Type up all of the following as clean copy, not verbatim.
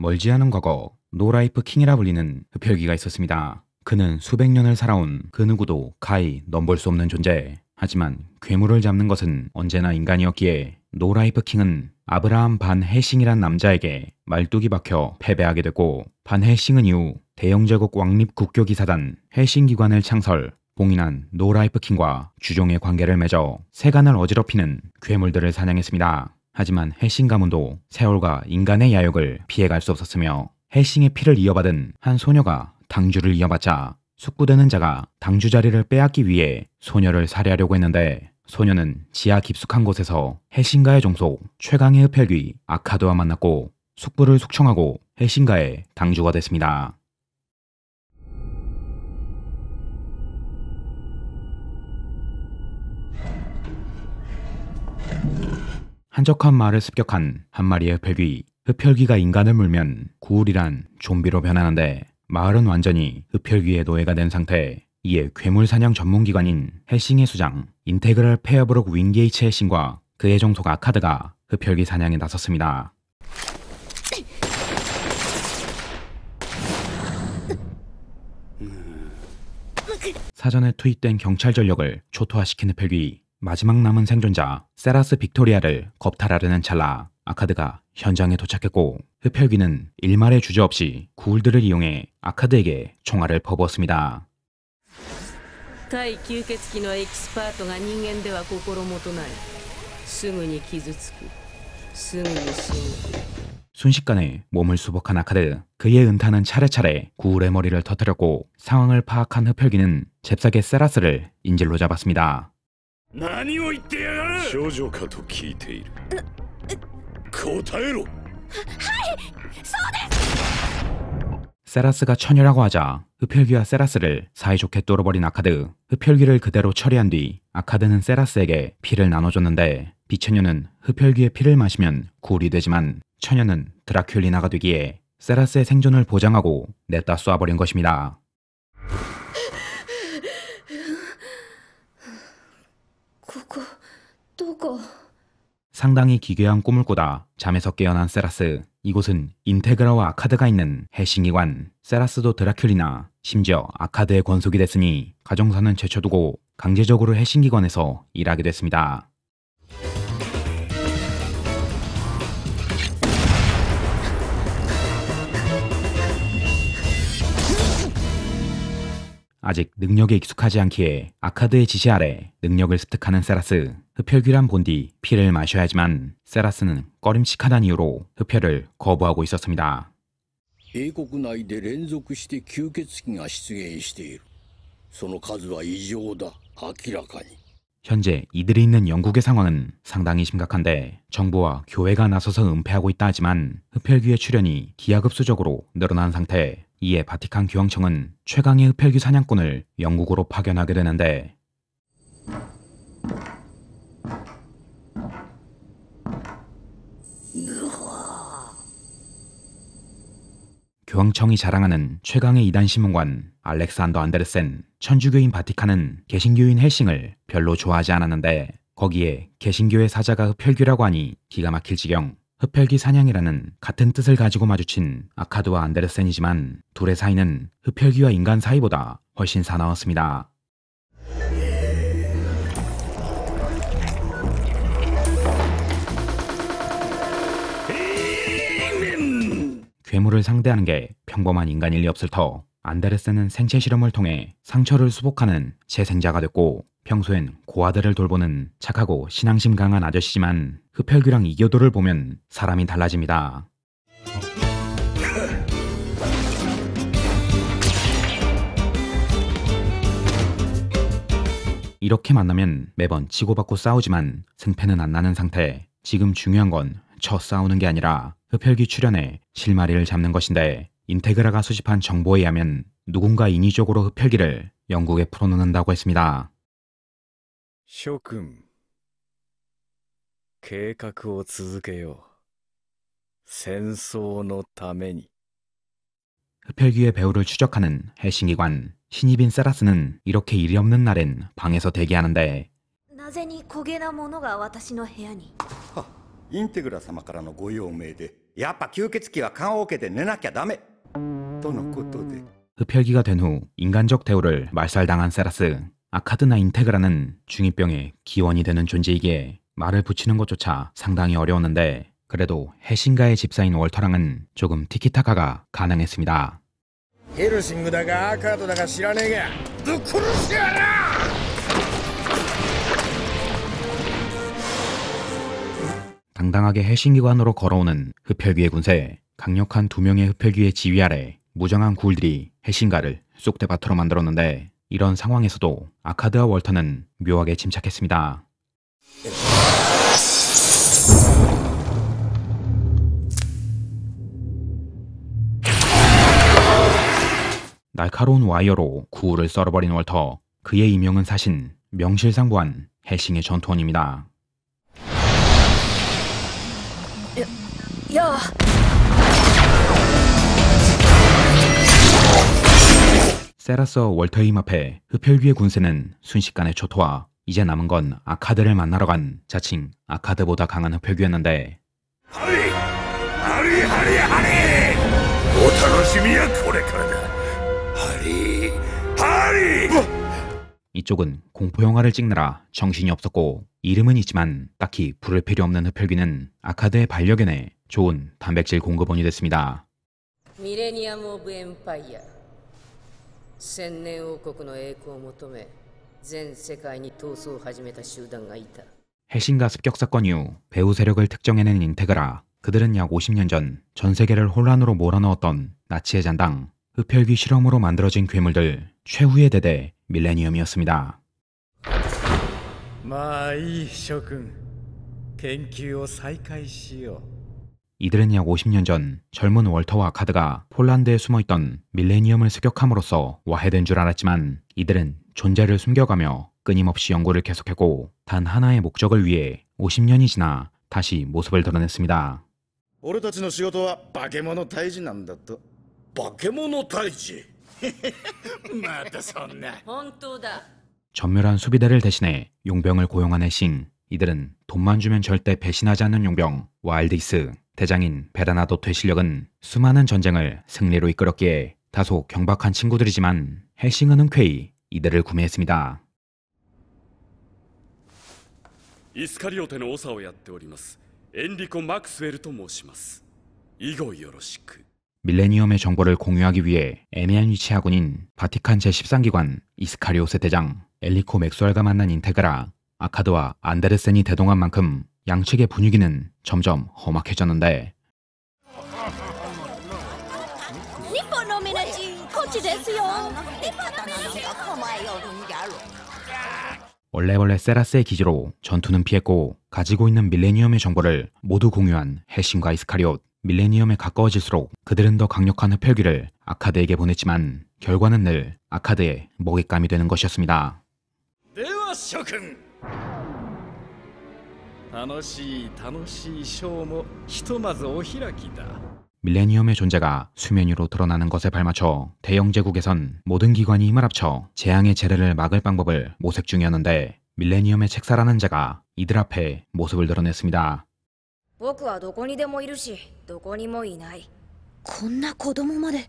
멀지 않은 과거 노라이프 킹이라 불리는 흡혈귀가 있었습니다. 그는 수백 년을 살아온 그 누구도 가히 넘볼 수 없는 존재. 하지만 괴물을 잡는 것은 언제나 인간이었기에 노라이프 킹은 아브라함 반 헬싱이란 남자에게 말뚝이 박혀 패배하게 되고, 반 헬싱은 이후 대영제국 왕립 국교기사단 헬싱기관을 창설, 봉인한 노라이프 킹과 주종의 관계를 맺어 세간을 어지럽히는 괴물들을 사냥했습니다. 하지만 헬싱 가문도 세월과 인간의 야욕을 피해갈 수 없었으며, 헬싱의 피를 이어받은 한 소녀가 당주를 이어받자 숙부되는 자가 당주 자리를 빼앗기 위해 소녀를 살해하려고 했는데, 소녀는 지하 깊숙한 곳에서 헬싱가의 종속 최강의 흡혈귀 아카드와 만났고 숙부를 숙청하고 헬싱가의 당주가 됐습니다. 한적한 마을을 습격한 한 마리의 흡혈귀. 흡혈귀가 인간을 물면 구울이란 좀비로 변하는데, 마을은 완전히 흡혈귀의 노예가 된 상태. 이에 괴물 사냥 전문기관인 헬싱의 수장 인테그랄 페어브록 윙게이츠 헬싱과 그의 종속 아카드가 흡혈귀 사냥에 나섰습니다. 사전에 투입된 경찰 전력을 초토화시킨 흡혈귀. 마지막 남은 생존자 세라스 빅토리아를 겁탈하려는 찰나 아카드가 현장에 도착했고, 흡혈귀는 일말의 주저없이 구울들을 이용해 아카드에게 총알을 퍼부었습니다. 対吸血鬼のエキスパートが人間では心もとない。すぐに傷つく。すぐに死ぬ。 순식간에 몸을 수복한 아카드. 그의 은타는 차례차례 구울의 머리를 터뜨렸고, 상황을 파악한 흡혈귀는 잽싸게 세라스를 인질로 잡았습니다. 何を言ってやがる。少女かと聞いている。答えろ。 세라스가 처녀라고 하자 흡혈귀와 세라스를 사이좋게 뚫어버린 아카드. 흡혈귀를 그대로 처리한 뒤 아카드는 세라스에게 피를 나눠줬는데, 비처녀는 흡혈귀의 피를 마시면 구울이 되지만 처녀는 드라큘리나가 되기에 세라스의 생존을 보장하고 냈다 쏴버린 것입니다. 상당히 기괴한 꿈을 꾸다 잠에서 깨어난 세라스. 이곳은 인테그라와 아카드가 있는 헬싱기관. 세라스도 드라큘리나, 심지어 아카드의 권속이 됐으니 가정사는 제쳐두고 강제적으로 헬싱기관에서 일하게 됐습니다. 아직 능력에 익숙하지 않기에 아카드의 지시 아래 능력을 습득하는 세라스. 흡혈귀란 본디 피를 마셔야지만 세라스는 꺼림칙하다는 이유로 흡혈을 거부하고 있었습니다. 英国内で連続して吸血鬼が出現している。その数は異常だ。明らかに。 현재 이들이 있는 영국의 상황은 상당히 심각한데, 정부와 교회가 나서서 은폐하고 있다 하지만 흡혈귀의 출현이 기하급수적으로 늘어난 상태. 이에 바티칸 교황청은 최강의 흡혈귀 사냥꾼을 영국으로 파견하게 되는데, 교황청이 자랑하는 최강의 이단 신문관 알렉산더 안데르센. 천주교인 바티칸은 개신교인 헬싱을 별로 좋아하지 않았는데, 거기에 개신교의 사자가 흡혈귀라고 하니 기가 막힐 지경. 흡혈귀 사냥이라는 같은 뜻을 가지고 마주친 아카드와 안데르센이지만 둘의 사이는 흡혈귀와 인간 사이보다 훨씬 사나웠습니다. 괴물을 상대하는 게 평범한 인간일 리 없을 터 안데르센은 생체 실험을 통해 상처를 수복하는 재생자가 됐고, 평소엔 고아들을 돌보는 착하고 신앙심 강한 아저씨지만 흡혈귀랑 이교도를 보면 사람이 달라집니다. 이렇게 만나면 매번 치고받고 싸우지만 승패는 안 나는 상태. 지금 중요한 건 쳐 싸우는 게 아니라 흡혈귀 출현에 실마리를 잡는 것인데, 인테그라가 수집한 정보에 의하면 누군가 인위적으로 흡혈귀를 영국에 풀어놓는다고 했습니다. 諸君、計画を続けよう。戦争のために。 흡혈귀의 배후를 추적하는 헬싱기관. 신입인 세라스는 이렇게 일이 없는 날엔 방에서 대기하는데, なぜに焦げなものが私の部屋に。インテグラ様からのご用命でやっぱ吸血鬼は棺桶で寝なきゃダメとのことで 흡혈귀가 된 후 인간적 대우를 말살당한 세라스. 아카드나 인테그라는 중2병의 기원이 되는 존재이기에 말을 붙이는 것조차 상당히 어려웠는데 그래도 해신가의 집사인 월터랑은 조금 티키타카가 가능했습니다. ヘルシングだかアーカードだか知らねえがぶっ殺してやら 당당하게 해신기관으로 걸어오는 흡혈귀의 군세. 강력한 2명의 흡혈귀의 지휘 아래 무정한 굴들이 해신가를 쑥대밭으로 만들었는데 이런 상황에서도 아카드와 월터는 묘하게 침착했습니다. 날카로운 와이어로 구울을 썰어버린 월터. 그의 이명은 사신, 명실상부한 해싱의 전투원입니다. 야! 세라스와 월터의 힘 앞에 흡혈귀의 군세는 순식간에 초토화. 이제 남은 건 아카드를 만나러 간 자칭 아카드보다 강한 흡혈귀였는데 ハリーハリーハリーハリーお楽しみはこれからだハリーハリー 이쪽은 공포영화를 찍느라 정신이 없었고 이름은 있지만 딱히 부를 필요 없는 흡혈귀는 아카드의 반려견에 좋은 단백질 공급원이 됐습니다. ミレニアム・オブ・エンパイア千年王国の栄光を求め全世界に闘争を始めた集団がいた 해신가 습격 사건 이후 배후 세력을 특정해낸 인테그라. 그들은 약 50년 전 전 세계를 혼란으로 몰아넣었던 나치의 잔당, 흡혈귀 실험으로 만들어진 괴물들 최후의 대대 밀레니엄이었습니다. まあいい諸君研究を再開しよう 이들은 약 50년 전 젊은 월터와 아카드가 폴란드에 숨어있던 밀레니엄을 습격함으로써 와해된 줄 알았지만 이들은 존재를 숨겨가며 끊임없이 연구를 계속했고 단 하나의 목적을 위해 50년이 지나 다시 모습을 드러냈습니다. 俺たちの仕事は化け物退治なんだと化け物退治またそんな本当だ 전멸한 수비대를 대신해 용병을 고용한 해싱. 이들은 돈만 주면 절대 배신하지 않는 용병 와일드이스. 대장인 베라나도트의 실력은 수많은 전쟁을 승리로 이끌었기에 다소 경박한 친구들이지만 해싱은 흔쾌히 이들을 구매했습니다. イスカリオテの長をやっておりますエンリコ・マクスウェルと申します以後よろしく 밀레니엄의 정보를 공유하기 위해 애매한 위치하군인 바티칸 제13기관 이스카리오스 대장 엘리코 맥수알과 만난 인테그라. 아카드와 안데르센이 대동한 만큼 양측의 분위기는 점점 험악해졌는데 日本の皆人こっちですよ日本の皆人構えよるんやろ 원래 세라스의 기지로 전투는 피했고 가지고 있는 밀레니엄의 정보를 모두 공유한 해신과 이스카리옷. 밀레니엄에 가까워질수록 그들은 더 강력한 흡혈귀를 아카드에게 보냈지만 결과는 늘 아카드의 먹잇감이 되는 것이었습니다. では諸君楽しいショーもひとまずお開きだ 밀레니엄의 존재가 수면 위로 드러나는 것에 발맞춰 대영제국에선 모든 기관이 힘을 합쳐 재앙의 재래를 막을 방법을 모색 중이었는데 밀레니엄의 책사라는 자가 이들 앞에 모습을 드러냈습니다. 僕はどこにでもいるしどこにもいないこんな子供まで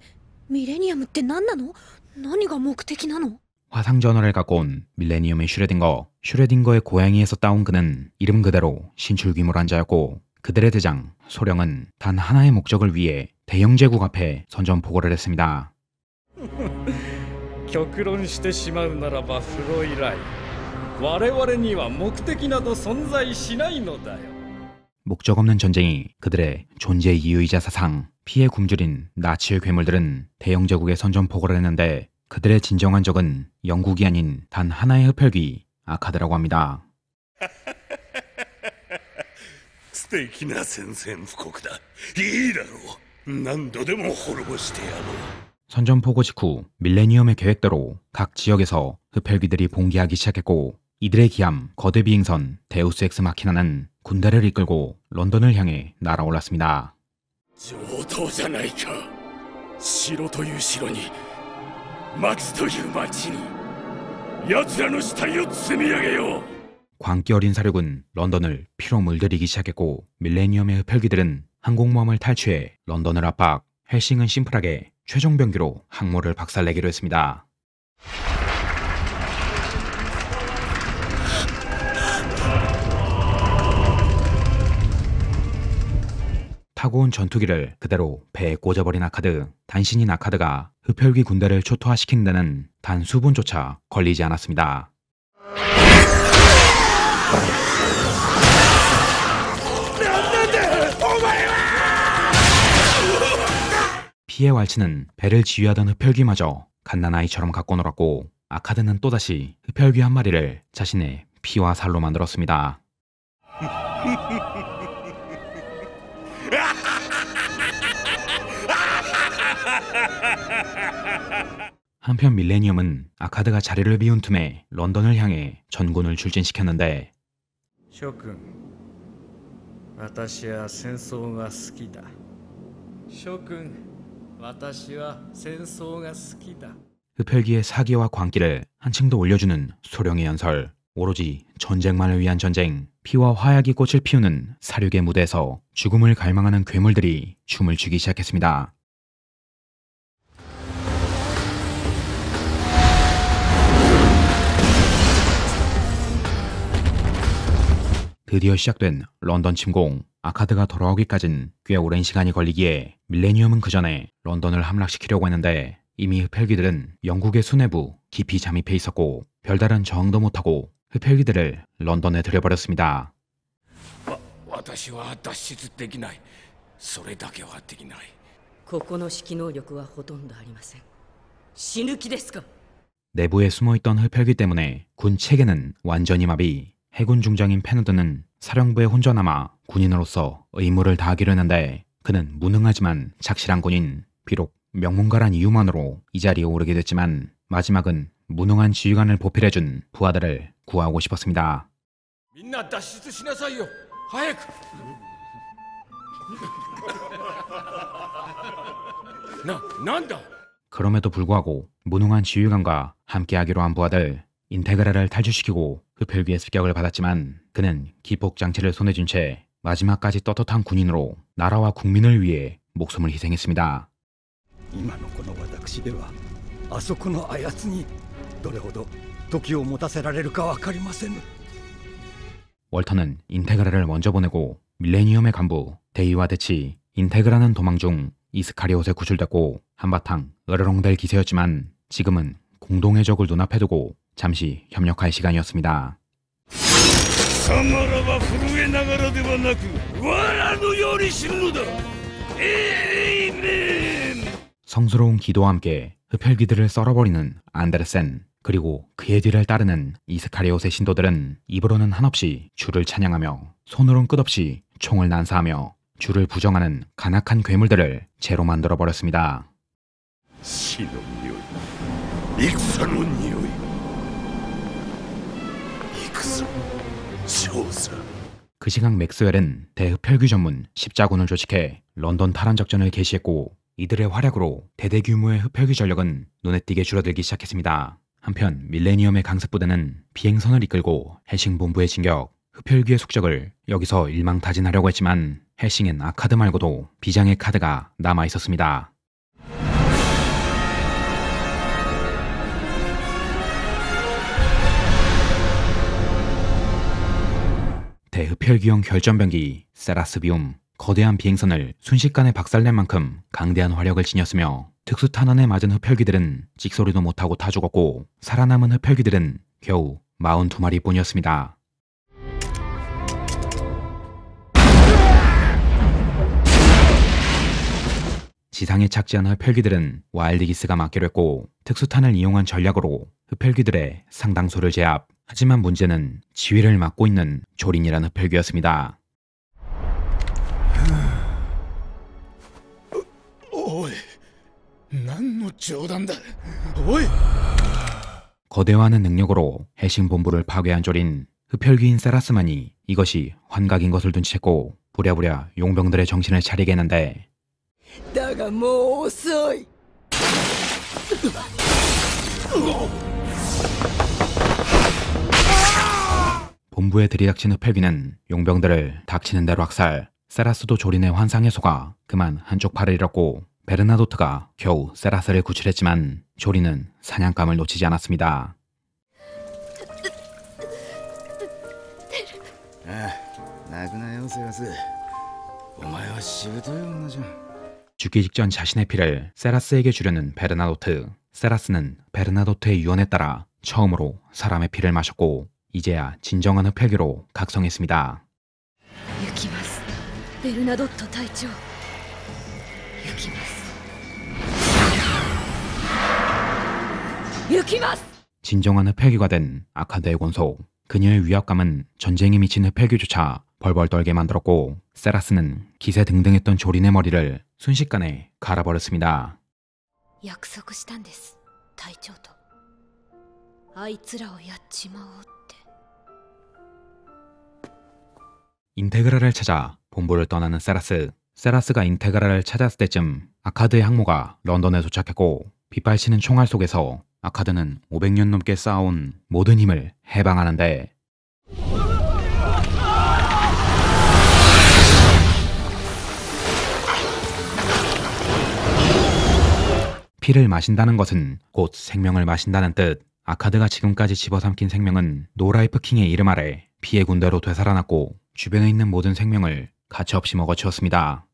ミレニアムって何なの何が目的なの 화상전화를 갖고 온 밀레니엄의 슈레딩거의 고양이에서 따온 그는 이름 그대로 신출귀몰한 자였고 그들의 대장 소령은 단 하나의 목적을 위해 대영제국 앞에 선전포고를 했습니다. 極論してしまうならばフロイライ我々には目的など存在しないのだよ 목적 없는 전쟁이 그들의 존재 이유이자 사상. 피해 굶주린 나치의 괴물들은 대영제국에 선전포고를 했는데 그들의 진정한 적은 영국이 아닌 단 하나의 흡혈귀 아카드라고 합니다. 素敵な宣戦布告だいいだろう何度でも滅ぼしてやろう 선전포고 직후 밀레니엄의 계획대로 각 지역에서 흡혈귀들이 봉기하기 시작했고 이들의 기함 거대 비행선 데우스 엑스 마키나는 군대를 이끌고 런던을 향해 날아올랐습니다. 上等じゃないか城という城にマクスという町に奴らの死体を積み上げよう 광기 어린 사륙은 런던을 피로 물들이기 시작했고 밀레니엄의 흡혈귀들은 항공모함을 탈취해 런던을 압박. 헬싱은 심플하게 최종 병기로 항모를 박살내기로 했습니다. 타고 온 전투기를 그대로 배에 꽂아버린 아카드. 단신인 아카드가 흡혈귀 군대를 초토화시키는 데는 단 수분조차 걸리지 않았습니다. 피해 왈츠는 배를 지휘하던 흡혈귀마저 갓난아이처럼 갖고 놀았고, 아카드는 또다시 흡혈귀 한 마리를 자신의 피와 살로 만들었습니다. 한편 밀레니엄은 아카드가 자리를 비운 틈에 런던을 향해 전군을 출진시켰는데, 諸君、私は戦争が好きだ。諸君、私は戦争が好きだ。 흡혈귀의 사기와 광기를 한층 더 올려주는 소령의 연설. 오로지 전쟁만을 위한 전쟁. 피와 화약이 꽃을 피우는 사륙의 무대에서 죽음을 갈망하는 괴물들이 춤을 추기 시작했습니다. 드디어 시작된 런던 침공. 아카드가 돌아오기까진 꽤 오랜 시간이 걸리기에 밀레니엄은 그 전에 런던을 함락시키려고 했는데, 이미 흡혈귀들은 영국의 수뇌부 깊이 잠입해 있었고 별다른 저항도 못하고 흡혈귀들을 런던에 들여버렸습니다. 私は脱出できない。それだけはできない。ここの指揮能力はほとんどありません。死ぬ気ですか？ 내부에 숨어있던 흡혈귀 때문에 군 체계는 완전히 마비. 해군 중장인 페너드는 사령부에 혼자 남아 군인으로서 의무를 다하기로 했는데, 그는 무능하지만 착실한 군인. 비록 명문가란 이유만으로 이 자리에 오르게 됐지만 마지막은 무능한 지휘관을 보필해준 부하들을 구하고 싶었습니다. みんな脱出しなさいよ。早く。なんだ。 그럼에도 불구하고 무능한 지휘관과 함께하기로 한 부하들. 인테그라를 탈출시키고 흡혈귀의 습격을 받았지만 그는 기폭장치를 손에 쥔 채 마지막까지 떳떳한 군인으로 나라와 국민을 위해 목숨을 희생했습니다. 今のこの私ではあそこのあやつにどれほど時を持たせられるか分かりません。 월터는 인테그라를 먼저 보내고 밀레니엄의 간부 데이와 대치. 인테그라는 도망 중 이스카리옷에 구출됐고 한바탕 으르렁댈 기세였지만 지금은 공동의 적을 눈앞에 두고 잠시 협력할 시간이었습니다. 貴様らは震えながらではなく藁のように死ぬのだ。エイメン。 성스러운 기도와 함께 흡혈귀들을 썰어버리는 안데르센, 그리고 그의 뒤를 따르는 이스카리옷의 신도들은 입으로는 한없이 주를 찬양하며 손으론 끝없이 총을 난사하며 주를 부정하는 간악한 괴물들을 죄로 만들어버렸습니다. 死の匂い、戦の匂い。戦、勝者。 그 시각 맥스웰은 대흡혈귀 전문 십자군을 조직해 런던 탈환 작전을 개시했고, 이들의 활약으로 대대 규모의 흡혈귀 전력은 눈에 띄게 줄어들기 시작했습니다. 한편 밀레니엄의 강습부대는 비행선을 이끌고 헬싱 본부에 진격. 흡혈귀의 숙적을 여기서 일망타진하려고 했지만 헬싱엔 아카드 말고도 비장의 카드가 남아있었습니다. 대흡혈귀형 결전병기 세라스비움. 거대한 비행선을 순식간에 박살낸 만큼 강대한 화력을 지녔으며 특수탄환에 맞은 흡혈귀들은 찍소리도 못하고 타 죽었고 살아남은 흡혈귀들은 겨우 42마리 뿐이었습니다. 지상에 착지한 흡혈귀들은 와일드기스가 맡기로 했고 특수탄을 이용한 전략으로 흡혈귀들의 상당수를 제압. 하지만 문제는 지휘를 맡고 있는 조린이라는 흡혈귀였습니다. おい、何の冗談だ。おい。 거대화하는 능력으로 헬싱 본부를 파괴한 조린. 흡혈귀인 세라스만이 이것이 환각인 것을 눈치챘고 부랴부랴 용병들의 정신을 차리게 했는데, だがもう遅い。 본부에 들이닥친 흡혈귀는 용병들을 닥치는 대로 학살. 세라스도 조린의 환상에 속아 그만 한쪽 팔을 잃었고 베르나도트가 겨우 세라스를 구출했지만 조린은 사냥감을 놓치지 않았습니다. 죽기 직전 자신의 피를 세라스에게 주려는 베르나도트. 세라스는 베르나도트의 유언에 따라 처음으로 사람의 피를 마셨고 이제야 진정한 흡혈귀로 각성했습니다. 行きますベルナドット隊長行きます 진정한 흡혈귀가 된 아카드의 권속. 그녀의 위압감은 전쟁에 미친 흡혈귀조차 벌벌 떨게 만들었고 세라스는 기세 등등했던 조린의 머리를 순식간에 갈아버렸습니다. 約束したんです隊長とあいつらをやっちまおうって 인테그라를 찾아 본부를 떠나는 세라스. 세라스가 인테그라를 찾았을 때쯤 아카드의 항모가 런던에 도착했고 빗발치는 총알 속에서 아카드는 500년 넘게 쌓아온 모든 힘을 해방하는데 피를 마신다는 것은 곧 생명을 마신다는 뜻. 아카드가 지금까지 집어삼킨 생명은 노라이프 킹의 이름 아래 피의 군대로 되살아났고 주변에 있는 모든 생명을 가차없이 먹어치웠습니다.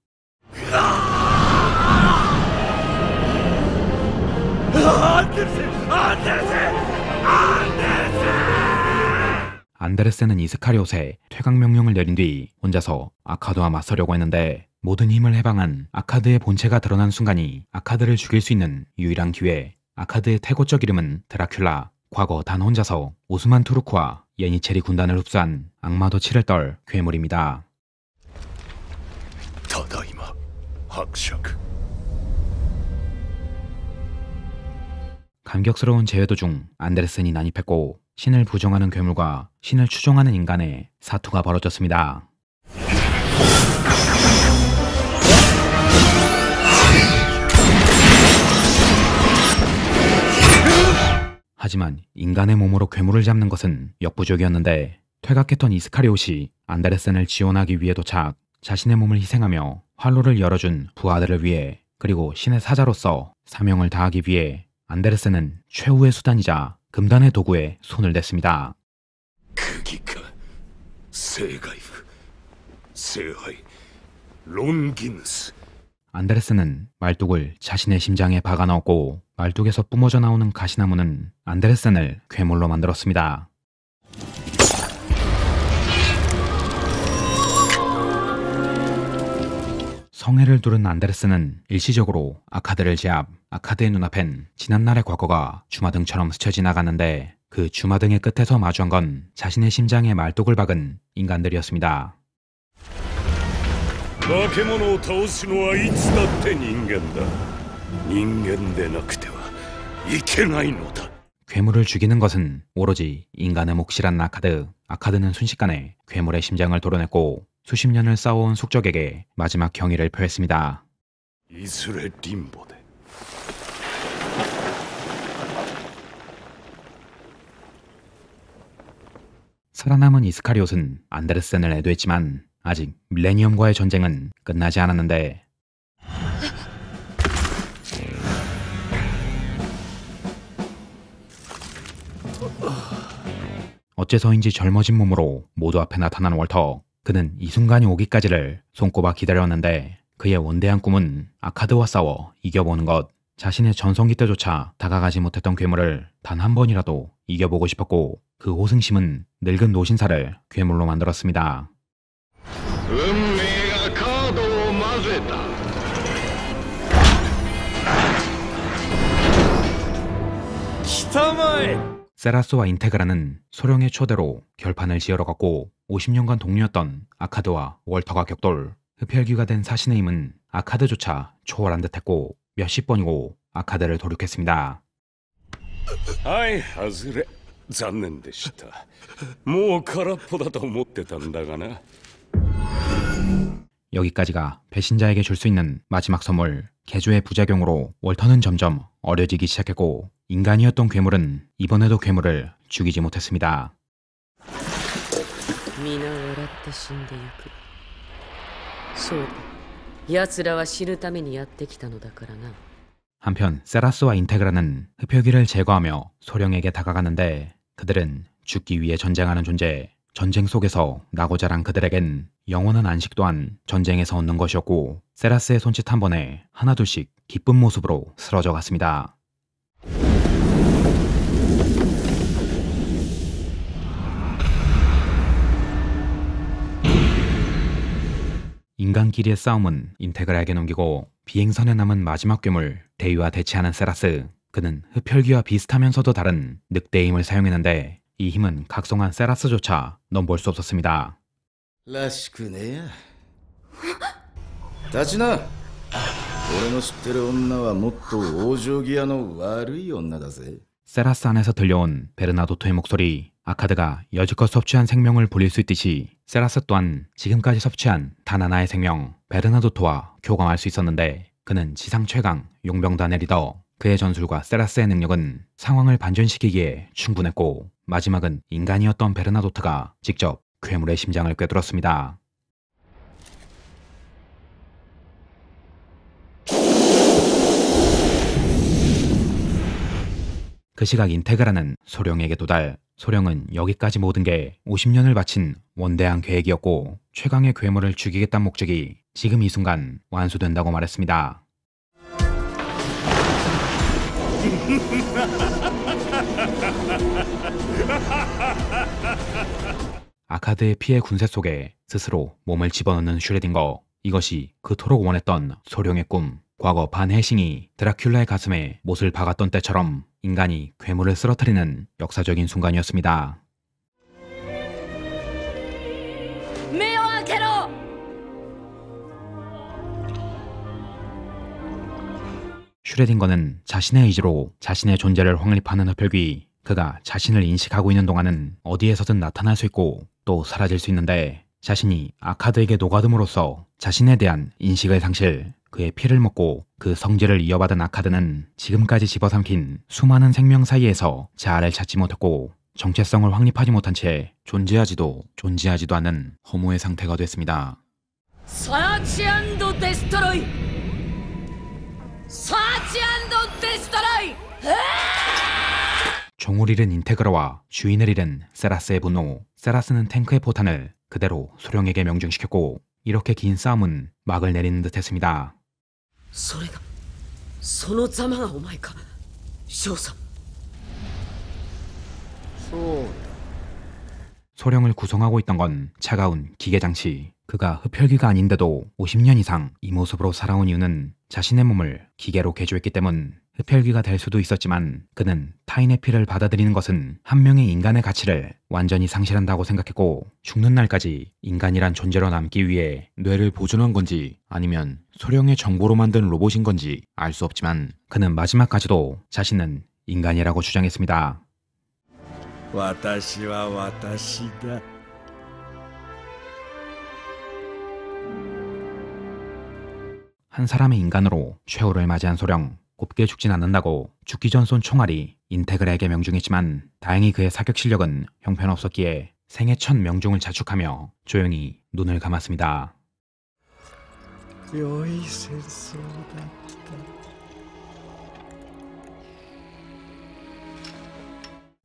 안데르센은 이스카리옷에 퇴각 명령을 내린 뒤 혼자서 아카드와 맞서려고 했는데 모든 힘을 해방한 아카드의 본체가 드러난 순간이 아카드를 죽일 수 있는 유일한 기회. 아카드의 태고적 이름은 드라큘라. 과거 단 혼자서 오스만 투르크와 예니체리 군단을 흡수한 악마도 치를 떨 괴물입니다. ただいま伯爵 감격스러운 재회도 중 안데르센이 난입했고 신을 부정하는 괴물과 신을 추종하는 인간의 사투가 벌어졌습니다. 하지만 인간의 몸으로 괴물을 잡는 것은 역부족이었는데 퇴각했던 이스카리옷이 안데르센을 지원하기 위해 도착. 자신의 몸을 희생하며 활로를 열어준 부하들을 위해 그리고 신의 사자로서 사명을 다하기 위해 안데르센은 최후의 수단이자 금단의 도구에 손을 댔습니다. 釘か聖外符聖杯ロンギヌス 안데르센은 말뚝을 자신의 심장에 박아 넣었고 말뚝에서 뿜어져 나오는 가시나무는 안데르센을 괴물로 만들었습니다. 성애를 두른 안데르센은 일시적으로 아카드를 제압. 아카드의 눈앞엔 지난날의 과거가 주마등처럼 스쳐 지나갔는데 그 주마등의 끝에서 마주한 건 자신의 심장에 말뚝을 박은 인간들이었습니다. 化け物を倒すのはいつだって人間だ。人間でなくてはいけないのだ。 괴물을 죽이는 것은 오로지 인간의 몫이란 아카드. 아카드는 순식간에 괴물의 심장을 도려냈고 수십 년을 싸워온 숙적에게 마지막 경의를 표했습니다. いずれリンボで 살아남은 이스카리옷은 안데르센을 애도했지만 아직 밀레니엄과의 전쟁은 끝나지 않았는데 어째서인지 젊어진 몸으로 모두 앞에 나타난 월터. 그는 이 순간이 오기까지를 손꼽아 기다렸는데 그의 원대한 꿈은 아카드와 싸워 이겨보는 것. 자신의 전성기 때조차 다가가지 못했던 괴물을 단 한 번이라도 이겨보고 싶었고 그 호승심은 늙은 노신사를 괴물로 만들었습니다. 運命がカードを混ぜた 세라스와 인테그라는 소령의 초대로 결판을 지으러 갔고 50년간 동료였던 아카드와 월터가 격돌. 흡혈귀가 된 사신의 힘은 아카드조차 초월한 듯했고 몇십 번이고 아카드를 도륙했습니다. はい外れ残念でしたもう空っぽだと思ってたんだがな 여기까지가 배신자에게 줄 수 있는 마지막 선물. 개조의 부작용으로 월터는 점점 어려지기 시작했고 인간이었던 괴물은 이번에도 괴물을 죽이지 못했습니다. 皆笑って死んでゆくそうだ。奴らは死ぬためにやってきたのだからな。 한편 세라스와 인테그라는 흡혈귀를 제거하며 소령에게 다가가는데 그들은 죽기 위해 전쟁하는 존재, 전쟁 속에서 나고 자란 그들에겐 영원한 안식 또한 전쟁에서 얻는 것이었고 세라스의 손짓 한 번에 하나둘씩 기쁜 모습으로 쓰러져 갔습니다. 인간끼리의 싸움은 인테그라에게 넘기고 비행선에 남은 마지막 괴물 대위와 대치하는 세라스. 그는 흡혈귀와 비슷하면서도 다른 늑대의 힘을 사용했는데 이 힘은 각성한 세라스조차 넘볼 수 없었습니다. らしくねえや。立ちな。俺の知ってる女はもっと往生際の悪い女だぜ。 세라스 안에서 들려온 베르나도토의 목소리. 아카드가 여지껏 섭취한 생명을 불릴 수 있듯이 세라스 또한 지금까지 섭취한 단 하나의 생명 베르나도토와 교감할 수 있었는데 그는 지상 최강 용병단의 리더. 그의 전술과 세라스의 능력은 상황을 반전시키기에 충분했고 마지막은 인간이었던 베르나도트가 직접 괴물의 심장을 꿰뚫었습니다. 그 시각 인테그라는 소령에게 도달. 소령은 여기까지 모든 게 50년을 바친 원대한 계획이었고 최강의 괴물을 죽이겠다는 목적이 지금 이 순간 완수된다고 말했습니다. 아카드의 피해 군세 속에 스스로 몸을 집어넣는 슈레딩거. 이것이 그토록 원했던 소령의 꿈. 과거 반 헬싱이 드라큘라의 가슴에 못을 박았던 때처럼 인간이 괴물을 쓰러뜨리는 역사적인 순간이었습니다. 슈레딩거는 자신의 의지로 자신의 존재를 확립하는 흡혈귀. 그가 자신을 인식하고 있는 동안은 어디에서든 나타날 수 있고 또 사라질 수 있는데 자신이 아카드에게 녹아듦으로써 자신에 대한 인식을 상실, 그의 피를 먹고 그 성질을 이어받은 아카드는 지금까지 집어삼킨 수많은 생명 사이에서 자아를 찾지 못했고 정체성을 확립하지 못한 채 존재하지도 않은 허무의 상태가 됐습니다. 서치 앤드 데스트로이! 서치 앤드 데스트로이! 종을 잃은 인테그라와 주인을 잃은 세라스의 분노. 세라스는 탱크의 포탄을 그대로 소령에게 명중시켰고 이렇게 긴 싸움은 막을 내리는 듯 했습니다. それがそのざまがお前か少佐。そうだ。 소령을 구성하고 있던 건 차가운 기계장치. 그가 흡혈귀가 아닌데도 50년 이상 이 모습으로 살아온 이유는 자신의 몸을 기계로 개조했기 때문. 흡혈귀가 될 수도 있었지만 그는 타인의 피를 받아들이는 것은 한 명의 인간의 가치를 완전히 상실한다고 생각했고 죽는 날까지 인간이란 존재로 남기 위해 뇌를 보존한 건지 아니면 소령의 정보로 만든 로봇인 건지 알 수 없지만 그는 마지막까지도 자신은 인간이라고 주장했습니다. 私は私だ。 한 사람의 인간으로 최후를 맞이한 소령. 곱게 죽진 않는다고 죽기 전 쏜 총알이 인테그라에게 명중했지만 다행히 그의 사격 실력은 형편없었기에 생애 첫 명중을 자축하며 조용히 눈을 감았습니다. 良い戦争だった。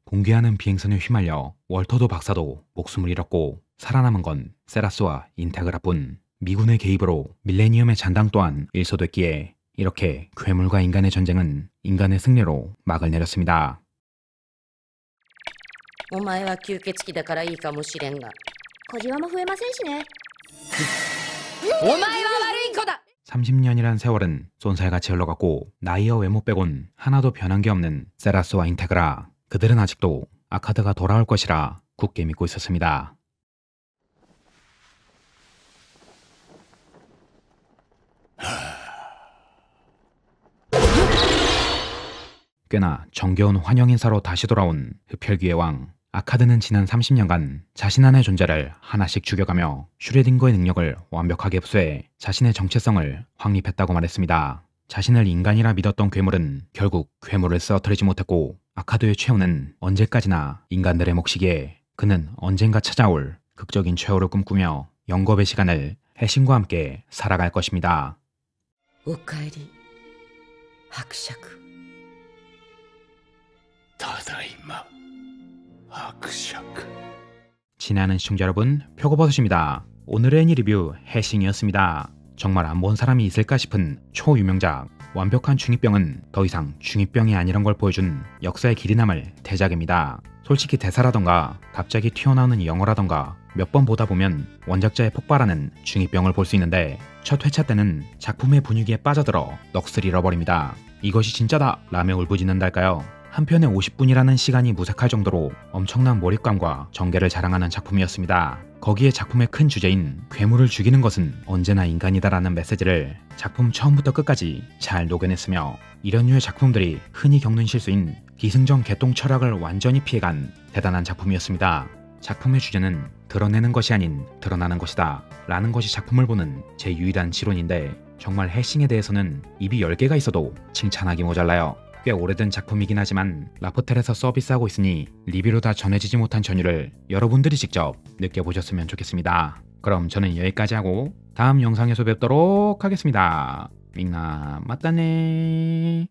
붕괴하는 비행선에 휘말려 월터도 박사도 목숨을 잃었고 살아남은 건 세라스와 인테그라뿐. 미군의 개입으로 밀레니엄의 잔당 또한 일소됐기에 이렇게 괴물과 인간의 전쟁은 인간의 승리로 막을 내렸습니다. お前は吸血鬼だからいいかもしれんが小じわも増えませんしね。お前は悪い子だ。 30년이란 세월은 쏜살같이 흘러갔고 나이와 외모 빼곤 하나도 변한 게 없는 세라스와 인테그라. 그들은 아직도 아카드가 돌아올 것이라 굳게 믿고 있었습니다. 꽤나 정겨운 환영 인사로 다시 돌아온 흡혈귀의 왕. 아카드는 지난 30년간 자신 안의 존재를 하나씩 죽여가며 슈레딩거의 능력을 완벽하게 흡수해 자신의 정체성을 확립했다고 말했습니다. 자신을 인간이라 믿었던 괴물은 결국 괴물을 쓰러뜨리지 못했고 아카드의 최후는 언제까지나 인간들의 몫이기에 그는 언젠가 찾아올 극적인 최후를 꿈꾸며 영겁의 시간을 해신과 함께 살아갈 것입니다. おかえり伯爵。ただいま伯爵。 친애하는 시청자 여러분, 표고버섯입니다. 오늘의 애니 리뷰 해싱이었습니다. 정말 안 본 사람이 있을까 싶은 초유명작, 완벽한 중2병은 더 이상 중2병이 아니란 걸 보여준 역사의 길이 남을 대작입니다. 솔직히 대사라던가 갑자기 튀어나오는 영어라던가 몇 번 보다 보면 원작자의 폭발하는 중2병을 볼 수 있는데, 첫 회차 때는 작품의 분위기에 빠져들어 넋을 잃어버립니다. 이것이 진짜다 라며 울부짖는달까요? 한편에 50분이라는 시간이 무색할 정도로 엄청난 몰입감과 전개를 자랑하는 작품이었습니다. 거기에 작품의 큰 주제인 괴물을 죽이는 것은 언제나 인간이다라는 메시지를 작품 처음부터 끝까지 잘 녹여냈으며, 이런 류의 작품들이 흔히 겪는 실수인 기승전 개똥 철학을 완전히 피해간 대단한 작품이었습니다. 작품의 주제는 드러내는 것이 아닌 드러나는 것이다 라는 것이 작품을 보는 제 유일한 지론인데, 정말 해싱에 대해서는 입이 10개가 있어도 칭찬하기 모자라요. 꽤 오래된 작품이긴 하지만 라포텔에서 서비스하고 있으니 리뷰로 다 전해지지 못한 전율을 여러분들이 직접 느껴보셨으면 좋겠습니다. 그럼 저는 여기까지 하고 다음 영상에서 뵙도록 하겠습니다. 밍나 맞다네.